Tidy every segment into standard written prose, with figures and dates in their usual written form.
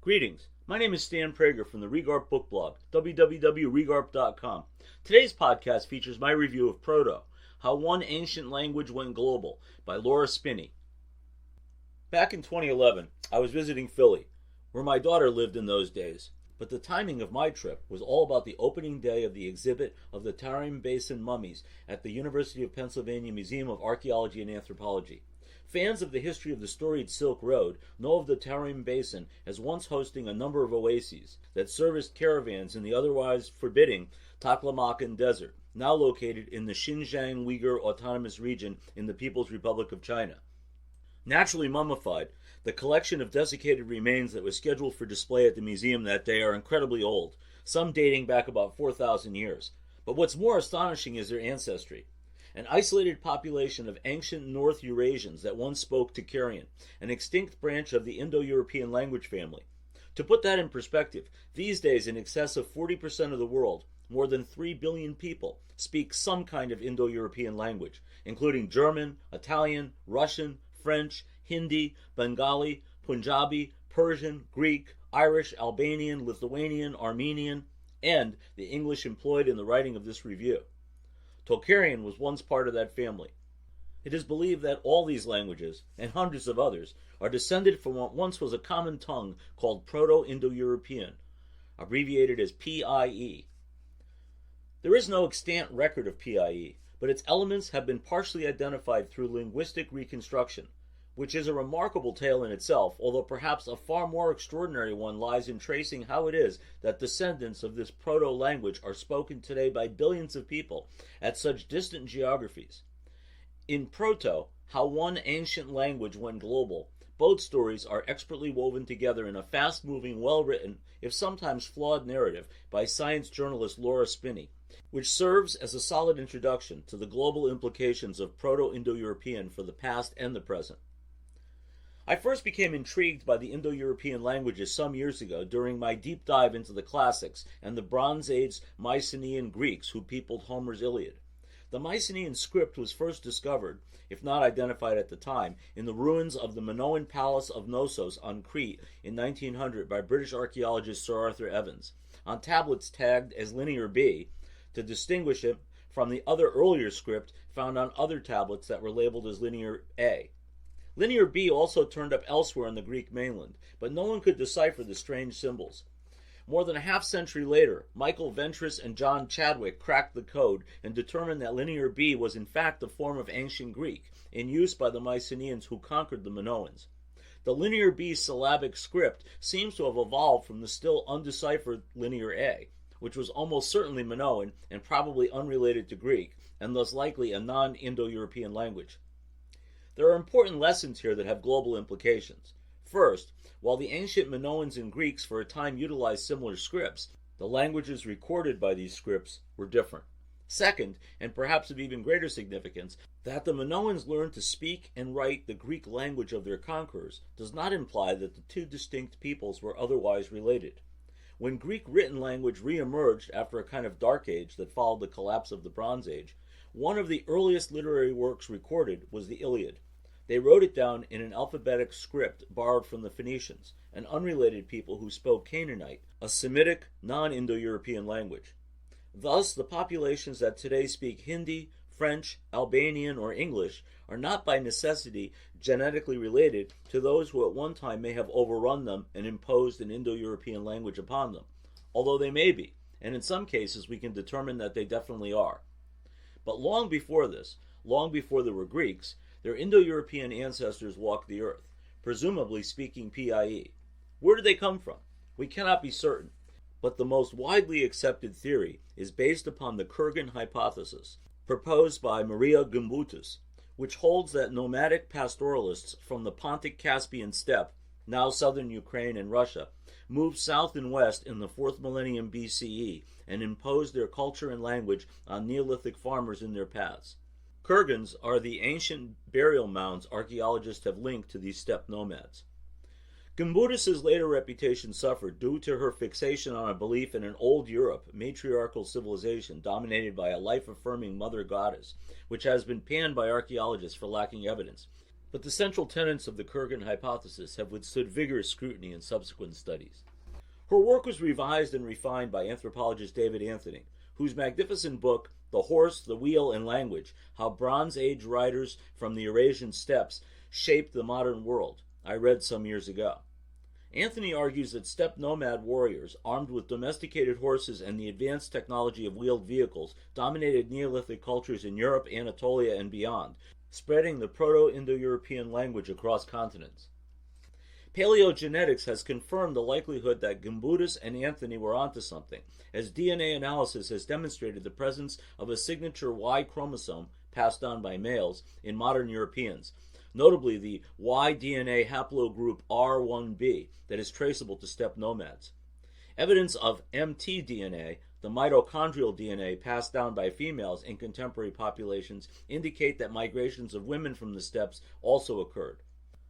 Greetings. My name is Stan Prager from the Regarp book blog, www.regarp.com. Today's podcast features my review of Proto, How One Ancient Language Went Global by Laura Spinney. Back in 2011, I was visiting Philly, where my daughter lived in those days. But the timing of my trip was all about the opening day of the exhibit of the Tarim Basin mummies at the University of Pennsylvania Museum of Archaeology and Anthropology. Fans of the history of the storied Silk Road know of the Tarim Basin as once hosting a number of oases that serviced caravans in the otherwise forbidding Taklamakan Desert, now located in the Xinjiang Uyghur Autonomous Region in the People's Republic of China. Naturally mummified, the collection of desiccated remains that was scheduled for display at the museum that day are incredibly old, some dating back about 4,000 years. But what's more astonishing is their ancestry. An isolated population of ancient North Eurasians that once spoke Tocharian, an extinct branch of the Indo-European language family. To put that in perspective, these days in excess of 40% of the world, more than 3 billion people, speak some kind of Indo-European language, including German, Italian, Russian, French, Hindi, Bengali, Punjabi, Persian, Greek, Irish, Albanian, Lithuanian, Armenian, and the English employed in the writing of this review. Tocharian was once part of that family. It is believed that all these languages, and hundreds of others, are descended from what once was a common tongue called Proto-Indo-European, abbreviated as PIE. There is no extant record of PIE, but its elements have been partially identified through linguistic reconstruction, which is a remarkable tale in itself, although perhaps a far more extraordinary one lies in tracing how it is that descendants of this proto-language are spoken today by billions of people at such distant geographies. In Proto, How One Ancient Language Went Global, both stories are expertly woven together in a fast-moving, well-written, if sometimes flawed narrative by science journalist Laura Spinney, which serves as a solid introduction to the global implications of Proto-Indo-European for the past and the present. I first became intrigued by the Indo-European languages some years ago during my deep dive into the classics and the Bronze Age Mycenaean Greeks who peopled Homer's Iliad. The Mycenaean script was first discovered, if not identified at the time, in the ruins of the Minoan Palace of Knossos on Crete in 1900 by British archaeologist Sir Arthur Evans, on tablets tagged as Linear B, to distinguish it from the other earlier script found on other tablets that were labeled as Linear A. Linear B also turned up elsewhere on the Greek mainland, but no one could decipher the strange symbols. More than a half-century later, Michael Ventris and John Chadwick cracked the code and determined that Linear B was in fact a form of ancient Greek, in use by the Mycenaeans who conquered the Minoans. The Linear B syllabic script seems to have evolved from the still undeciphered Linear A, which was almost certainly Minoan and probably unrelated to Greek, and thus likely a non-Indo-European language. There are important lessons here that have global implications. First, while the ancient Minoans and Greeks for a time utilized similar scripts, the languages recorded by these scripts were different. Second, and perhaps of even greater significance, that the Minoans learned to speak and write the Greek language of their conquerors does not imply that the two distinct peoples were otherwise related. When Greek written language re-emerged after a kind of dark age that followed the collapse of the Bronze Age, one of the earliest literary works recorded was the Iliad. They wrote it down in an alphabetic script borrowed from the Phoenicians, an unrelated people who spoke Canaanite, a Semitic, non-Indo-European language. Thus, the populations that today speak Hindi, French, Albanian, or English are not by necessity genetically related to those who at one time may have overrun them and imposed an Indo-European language upon them, although they may be, and in some cases we can determine that they definitely are. But long before this, long before there were Greeks, their Indo-European ancestors walked the earth, presumably speaking PIE. Where did they come from? We cannot be certain, but the most widely accepted theory is based upon the Kurgan hypothesis, proposed by Maria Gimbutas, which holds that nomadic pastoralists from the Pontic Caspian steppe, now southern Ukraine and Russia, moved south and west in the 4th millennium BCE and imposed their culture and language on Neolithic farmers in their paths. Kurgans are the ancient burial mounds archaeologists have linked to these steppe nomads. Gimbutas' later reputation suffered due to her fixation on a belief in an old Europe, matriarchal civilization dominated by a life-affirming mother goddess, which has been panned by archaeologists for lacking evidence. but the central tenets of the Kurgan hypothesis have withstood vigorous scrutiny in subsequent studies. Her work was revised and refined by anthropologist David Anthony, whose magnificent book, The Horse, the Wheel, and Language, How Bronze Age Riders from the Eurasian Steppes Shaped the Modern World, I read some years ago. Anthony argues that steppe nomad warriors, armed with domesticated horses and the advanced technology of wheeled vehicles, dominated Neolithic cultures in Europe, Anatolia, and beyond, spreading the Proto-Indo-European language across continents. Paleogenetics has confirmed the likelihood that Gimbutas and Anthony were onto something, as DNA analysis has demonstrated the presence of a signature Y chromosome passed on by males in modern Europeans, notably the Y DNA haplogroup R1b that is traceable to steppe nomads. Evidence of mtDNA, the mitochondrial DNA passed down by females in contemporary populations, indicate that migrations of women from the steppes also occurred.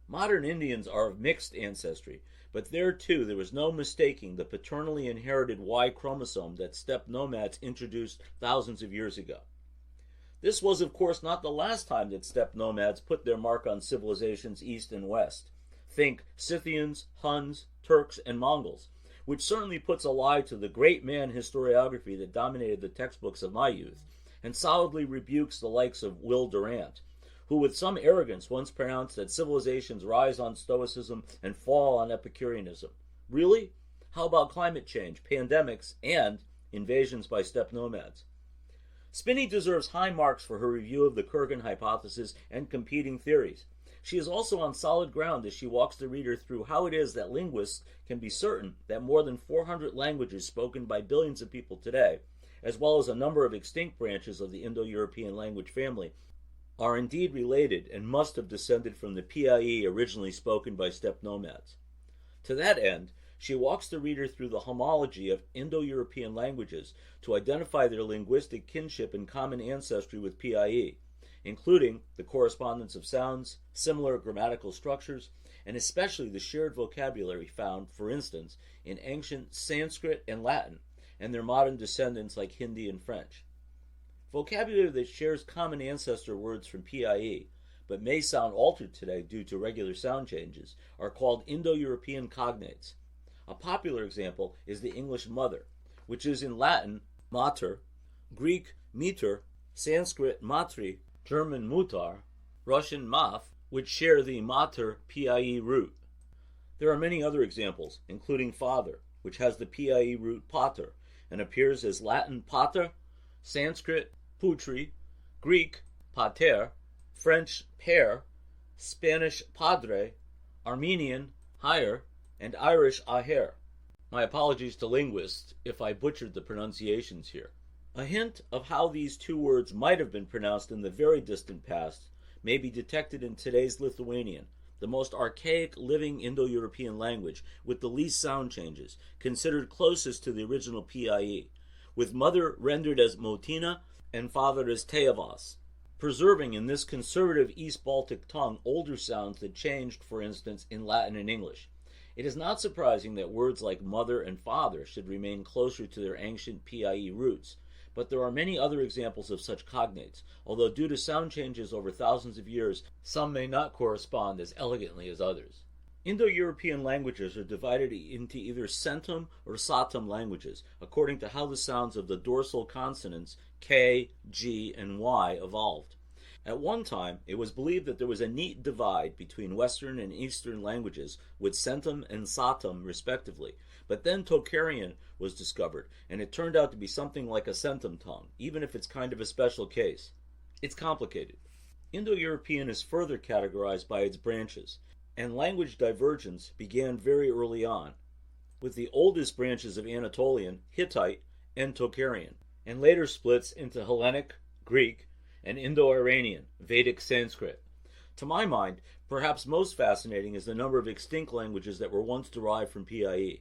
Modern Indians are of mixed ancestry, but there too there was no mistaking the paternally inherited Y chromosome that steppe nomads introduced thousands of years ago. This was, of course, not the last time that steppe nomads put their mark on civilizations east and west. Think Scythians, Huns, Turks, and Mongols, which certainly puts a lie to the great man historiography that dominated the textbooks of my youth, and solidly rebukes the likes of Will Durant, who with some arrogance once pronounced that civilizations rise on Stoicism and fall on Epicureanism. Really? How about climate change, pandemics, and invasions by steppe nomads? Spinney deserves high marks for her review of the Kurgan hypothesis and competing theories. She is also on solid ground as she walks the reader through how it is that linguists can be certain that more than 400 languages spoken by billions of people today, as well as a number of extinct branches of the Indo-European language family, are indeed related and must have descended from the PIE originally spoken by steppe nomads. To that end, she walks the reader through the homology of Indo-European languages to identify their linguistic kinship and common ancestry with PIE, including the correspondence of sounds, similar grammatical structures, and especially the shared vocabulary found, for instance, in ancient Sanskrit and Latin, and their modern descendants like Hindi and French. Vocabulary that shares common ancestor words from PIE, but may sound altered today due to regular sound changes, are called Indo-European cognates. A popular example is the English mother, which is in Latin mater, Greek meter, Sanskrit matri, German mutar, Russian math, which share the mater PIE root. There are many other examples, including father, which has the PIE root pater, and appears as Latin pater, Sanskrit putri, Greek pater, French père, Spanish padre, Armenian hire, and Irish aher. My apologies to linguists if I butchered the pronunciations here. A hint of how these two words might have been pronounced in the very distant past may be detected in today's Lithuanian, the most archaic living Indo-European language with the least sound changes, considered closest to the original PIE, with mother rendered as motina and father as tėvas, preserving in this conservative East Baltic tongue older sounds that changed, for instance, in Latin and English. It is not surprising that words like mother and father should remain closer to their ancient PIE roots, but there are many other examples of such cognates, although due to sound changes over thousands of years, some may not correspond as elegantly as others. Indo-European languages are divided into either centum or satum languages, according to how the sounds of the dorsal consonants K, G, and Y evolved. At one time, it was believed that there was a neat divide between Western and Eastern languages, with centum and satum respectively, but then Tocharian was discovered, and it turned out to be something like a centum tongue, even if it's kind of a special case. It's complicated. Indo-European is further categorized by its branches, and language divergence began very early on, with the oldest branches of Anatolian, Hittite, and Tocharian, and later splits into Hellenic, Greek, and Indo-Iranian, Vedic Sanskrit. To my mind, perhaps most fascinating is the number of extinct languages that were once derived from PIE.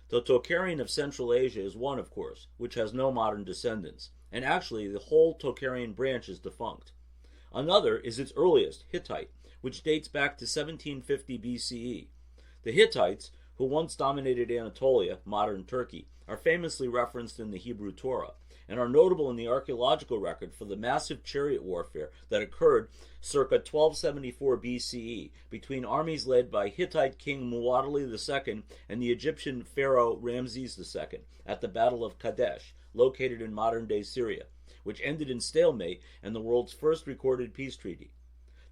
The Tocharian of Central Asia is one, of course, which has no modern descendants, and actually the whole Tocharian branch is defunct. Another is its earliest, Hittite, which dates back to 1750 BCE. The Hittites, who once dominated Anatolia, modern Turkey, are famously referenced in the Hebrew Torah, and are notable in the archaeological record for the massive chariot warfare that occurred circa 1274 BCE between armies led by Hittite king Muad'Dib II and the Egyptian pharaoh Ramses II at the Battle of Kadesh, located in modern-day Syria, which ended in stalemate and the world's first recorded peace treaty.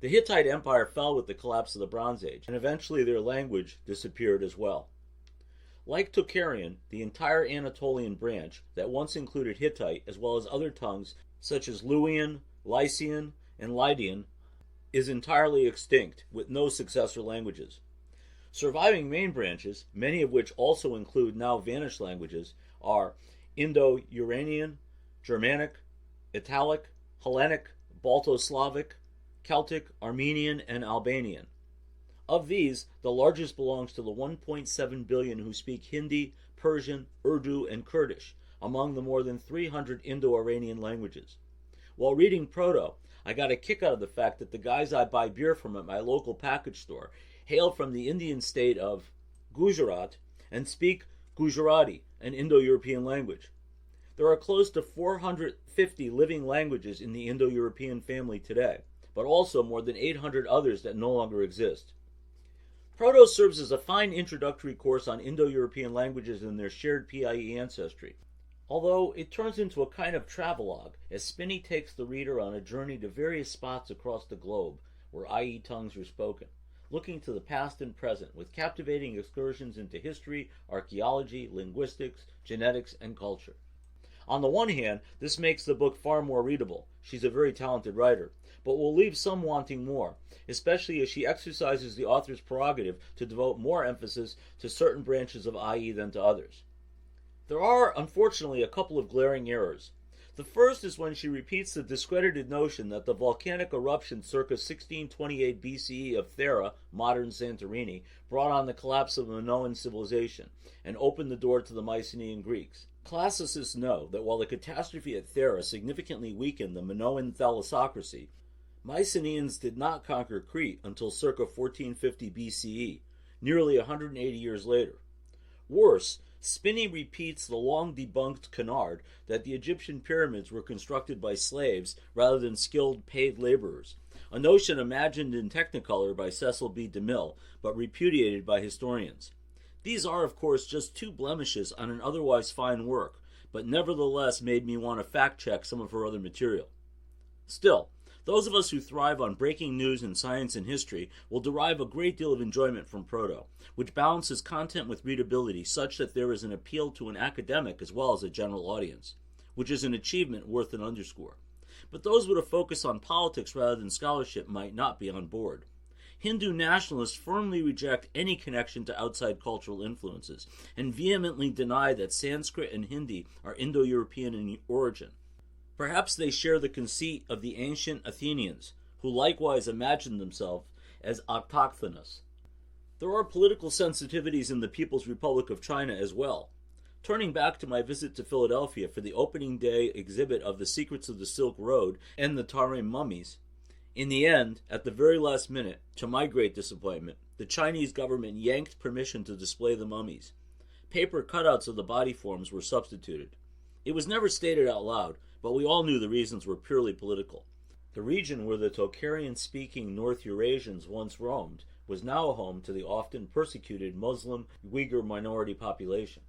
The Hittite Empire fell with the collapse of the Bronze Age, and eventually their language disappeared as well. Like Tocharian, the entire Anatolian branch that once included Hittite, as well as other tongues such as Luwian, Lycian, and Lydian, is entirely extinct, with no successor languages. Surviving main branches, many of which also include now vanished languages, are Indo-Uranian, Germanic, Italic, Hellenic, Balto-Slavic, Celtic, Armenian, and Albanian. Of these, the largest belongs to the 1.7 billion who speak Hindi, Persian, Urdu, and Kurdish, among the more than 300 Indo-Iranian languages. While reading Proto, I got a kick out of the fact that the guys I buy beer from at my local package store hail from the Indian state of Gujarat and speak Gujarati, an Indo-European language. There are close to 450 living languages in the Indo-European family today, but also more than 800 others that no longer exist. Proto serves as a fine introductory course on Indo-European languages and their shared PIE ancestry, although it turns into a kind of travelogue as Spinney takes the reader on a journey to various spots across the globe where IE tongues are spoken, looking to the past and present with captivating excursions into history, archaeology, linguistics, genetics, and culture. On the one hand, this makes the book far more readable. She's a very talented writer, but will leave some wanting more, especially as she exercises the author's prerogative to devote more emphasis to certain branches of IE than to others. There are, unfortunately, a couple of glaring errors. The first is when she repeats the discredited notion that the volcanic eruption circa 1628 BCE of Thera, modern Santorini, brought on the collapse of Minoan civilization and opened the door to the Mycenaean Greeks. Classicists know that while the catastrophe at Thera significantly weakened the Minoan thalassocracy, Mycenaeans did not conquer Crete until circa 1450 BCE, nearly 180 years later. Worse, Spinney repeats the long-debunked canard that the Egyptian pyramids were constructed by slaves rather than skilled paid laborers, a notion imagined in Technicolor by Cecil B. DeMille, but repudiated by historians. These are, of course, just two blemishes on an otherwise fine work, but nevertheless made me want to fact-check some of her other material. Still, those of us who thrive on breaking news in science and history will derive a great deal of enjoyment from Proto, which balances content with readability such that there is an appeal to an academic as well as a general audience, which is an achievement worth an underscore. But those with a focus on politics rather than scholarship might not be on board. Hindu nationalists firmly reject any connection to outside cultural influences and vehemently deny that Sanskrit and Hindi are Indo-European in origin. Perhaps they share the conceit of the ancient Athenians, who likewise imagined themselves as autochthonous. There are political sensitivities in the People's Republic of China as well. Turning back to my visit to Philadelphia for the opening day exhibit of The Secrets of the Silk Road and the Tarim mummies, in the end, at the very last minute, to my great disappointment, the Chinese government yanked permission to display the mummies. Paper cutouts of the body forms were substituted. It was never stated out loud, but we all knew the reasons were purely political. The region where the Tocharian-speaking North Eurasians once roamed was now a home to the often persecuted Muslim Uyghur minority population.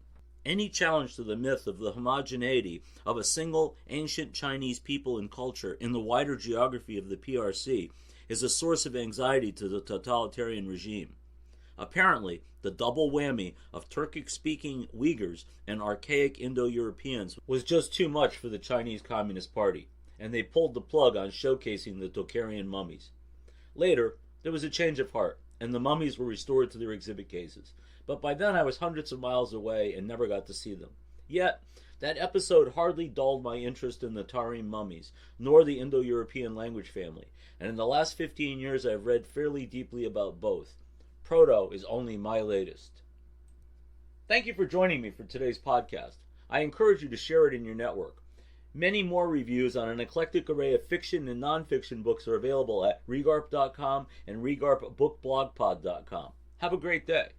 Any challenge to the myth of the homogeneity of a single ancient Chinese people and culture in the wider geography of the PRC is a source of anxiety to the totalitarian regime. Apparently, the double whammy of Turkic-speaking Uyghurs and archaic Indo-Europeans was just too much for the Chinese Communist Party, and they pulled the plug on showcasing the Tocharian mummies. Later, there was a change of heart, and the mummies were restored to their exhibit cases. But by then I was hundreds of miles away and never got to see them. Yet, that episode hardly dulled my interest in the Tarim mummies, nor the Indo-European language family, and in the last 15 years I've read fairly deeply about both. Proto is only my latest. Thank you for joining me for today's podcast. I encourage you to share it in your network. Many more reviews on an eclectic array of fiction and nonfiction books are available at regarp.com and regarpbookblogpod.com. Have a great day.